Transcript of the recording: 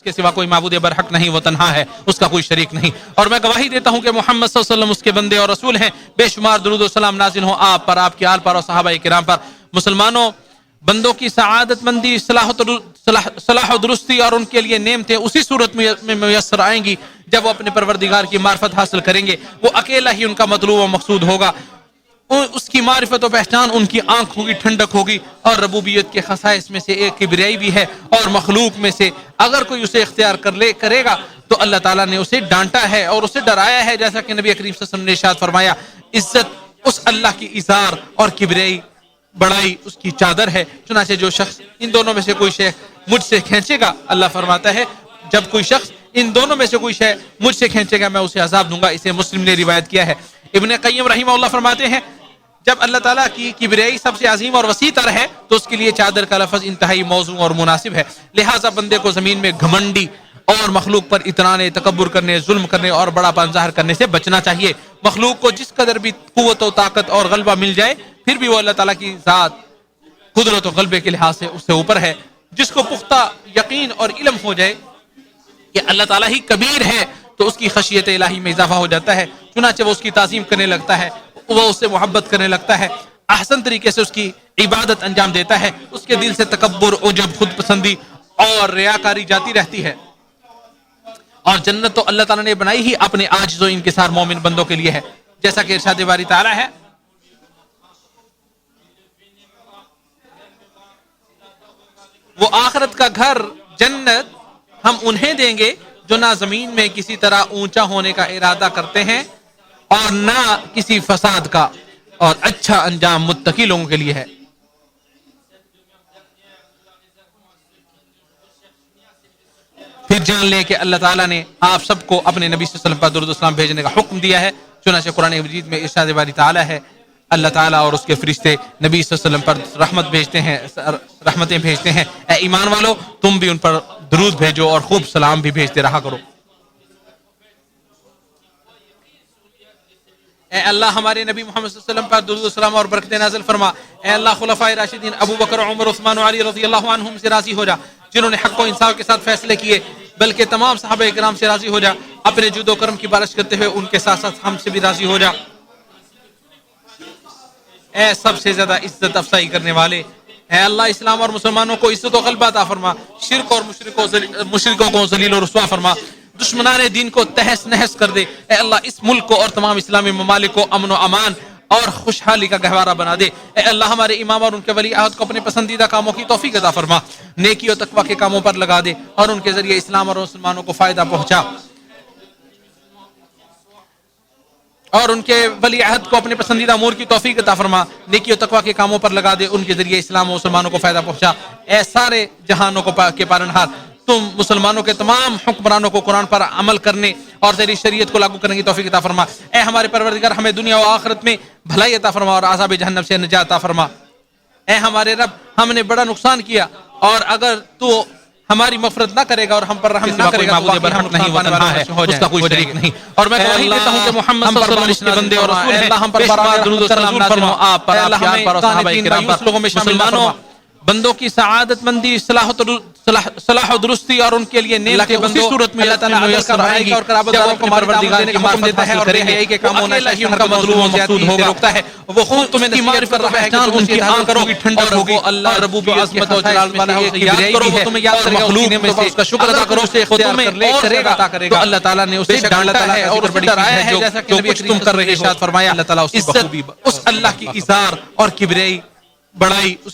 کے سوا کوئی معبود برحق نہیں، وہ تنہا ہے، اس کا کوئی شریک نہیں، اور میں گواہی دیتا ہوں کہ محمد صلی اللہ علیہ وسلم اس کے بندے اور رسول ہیں۔ بے شمار درود و سلام نازل ہوں آپ پر، آپ کے آل پر اور صحابہ کرام پر۔ مسلمانوں، بندوں کی سعادت مندی، صلاح و درستی اور ان کے لیے نعمتیں اسی صورت میں میسر آئیں گی جب وہ اپنے پروردگار کی معرفت حاصل کریں گے۔ وہ اکیلا ہی ان کا مطلوب و مقصود ہوگا، اس کی معرفت و پہچان ان کی آنکھ ہوگی، ٹھنڈک ہوگی۔ اور ربوبیت کے خصائص میں سے ایک کبریائی بھی ہے، اور مخلوق میں سے اگر کوئی اسے اختیار کرے گا تو اللہ تعالیٰ نے اسے ڈانٹا ہے اور اسے ڈرایا ہے، جیسا کہ نبی کریم صلی اللہ علیہ وسلم نے ارشاد فرمایا، عزت اس اللہ کی اظہار اور کبریائی بڑائی اس کی چادر ہے۔ چنانچہ جو شخص ان دونوں میں سے کوئی شے مجھ سے کھینچے گا، اللہ فرماتا ہے جب کوئی شخص ان دونوں میں سے کوئی شے مجھ سے کھینچے گا میں اسے عذاب دوں گا۔ اسے مسلم نے روایت کیا ہے۔ ابن قیم رحمہ اللہ فرماتے ہیں جب اللہ تعالیٰ کی کبریائی سب سے عظیم اور وسیع تر ہے تو اس کے لیے چادر کا لفظ انتہائی موزوں اور مناسب ہے۔ لہٰذا بندے کو زمین میں گھمنڈی اور مخلوق پر اترانے، تکبر کرنے، ظلم کرنے اور بڑا پن ظاہر کرنے سے بچنا چاہیے۔ مخلوق کو جس قدر بھی قوت و طاقت اور غلبہ مل جائے پھر بھی وہ اللہ تعالیٰ کی ذات قدرت و غلبے کے لحاظ سے اس سے اوپر ہے۔ جس کو پختہ یقین اور علم ہو جائے کہ اللہ تعالیٰ ہی کبیر ہے تو اس کی خشیت الہی میں اضافہ ہو جاتا ہے، چنانچہ وہ اس کی تعظیم کرنے لگتا ہے، وہ اس سے محبت کرنے لگتا ہے، احسن طریقے سے اس کی عبادت انجام دیتا ہے، اس کے دل سے تکبر، عجب، خود پسندی اور ریاکاری جاتی رہتی ہے۔ اور جنت تو اللہ تعالیٰ نے بنائی ہی اپنے عاجز و انکسار مومن بندوں کے لیے ہے، جیسا کہ ارشاد باری تعالیٰ ہے، وہ آخرت کا گھر جنت ہم انہیں دیں گے جو نہ زمین میں کسی طرح اونچا ہونے کا ارادہ کرتے ہیں اور نہ کسی فساد کا، اور اچھا انجام متقی لوگوں کے لیے ہے۔ پھر جان لیں کہ اللہ تعالیٰ نے آپ سب کو اپنے نبی صلی اللہ علیہ وسلم پر درود و سلام بھیجنے کا حکم دیا ہے، چنانچہ قرآن مجید میں ارشاد باری تعالیٰ ہے، اللہ تعالیٰ اور اس کے فرشتے نبی صلی اللہ علیہ وسلم پر رحمتیں بھیجتے ہیں۔ اے ایمان والو، تم بھی ان پر درود بھیجو اور خوب سلام بھی بھیجتے رہا کرو۔ اے اللہ ہمارے نبی محمد صلی اللہ علیہ وسلم پر درود و سلام اور برکتیں نازل فرما۔ اے اللہ خلفائے راشدین ابو بکر، عمر، عثمان و علی رضی اللہ عنہم سے راضی ہو جا، جنہوں نے حق و انصاف کے ساتھ فیصلے کیے، بلکہ تمام صحابہ کرام سے راضی ہو جا، اپنے جود و کرم کی بارش کرتے ہوئے ان کے ساتھ ساتھ ہم سے بھی راضی ہو جا۔ اے سب سے زیادہ عزت افزائی کرنے والے، اے اللہ اسلام اور مسلمانوں کو عزت و غلبہ عطا فرما، شرک اور مشرکوں کو ذلیل و رسوا فرما، دشمنان دین کو تہس نہس کر دے۔ اے اللہ اس ملک کو اور تمام اسلامی ممالک کو امن و امان اور خوشحالی کا گہوارہ بنا دے۔ اے اللہ ہمارے امام اور ان کے ولی عہد کو اپنے پسندیدہ کاموں کی توفیق عطا فرما، نیکی و تقوی کے کاموں پر لگا دے اور ان کے ذریعے اسلام اور مسلمانوں کو فائدہ پہنچا، اور ان کے ولی عہد کو اپنے پسندیدہ امور کی توفیق عطا فرما، نیکی و تقوی کے کاموں پر لگا دے، ان کے ذریعے اسلام و مسلمانوں کو فائدہ پہنچا۔ اے سارے جہانوں کے پالنہار، تم مسلمانوں کے تمام حکمرانوں کو قرآن پر عمل کرنے اور تیری شریعت کو لاگو کرنے کی توفیق عطا فرما۔ اے ہمارے پروردگار، ہمیں دنیا و آخرت میں بھلائی عطا فرما اور عذاب جہنم سے نجات عطا فرما۔ اے ہمارے رب، ہم نے بڑا نقصان کیا، اور اگر تو ہماری مغفرت نہ کرے گا اور ہم پر رحم نہ کرے گا، معبود برحق نہیں، وہ تنہا ہے، اس کا کوئی شریک نہیں۔ اور میں گواہی دیتا ہوں کہ محمد صلی اللہ علیہ وسلم کے بندے اور رسول ہیں، ہم پر درود و سلام نازل ہوں آپ پر، آپ کے آل پر اور صحابہ کرام پر۔ لوگوں میں مسلمانوں، بندوں کی سعادت مندی، صلاح و درستی اور ان کے لیے نعمتیں اسی صورت میں اللہ تعالیٰ میسر آئیں گی جب وہ اپنے پروردگار کی معرفت دیتا ہے اور حیائی کے کاموں نہ ان کا مطلوب و مقصود ہوگا، روکتا ہے، وہ خود تمہیں نصیحت کر رہا ہے کہ ان کی آنکھ کرو ٹھنڈک ہوگی، اللہ ربوبیت کی و جلال والا ہے، یاد کرو وہ تمہیں یاد کرے گا، مخلوق میں سے اس کا شکر ادا کرو، خود تمہیں اور عطا کرے گا۔ تو اللہ تعالیٰ نے اسے ڈانٹا ہے اور بڑی ڈرایا ہے، جیسا کہ نبی کریم تم کر رہے ہو، ارشاد فرمایا اللہ تعالیٰ اس اللہ کی اظہار اور کبریائی بڑائی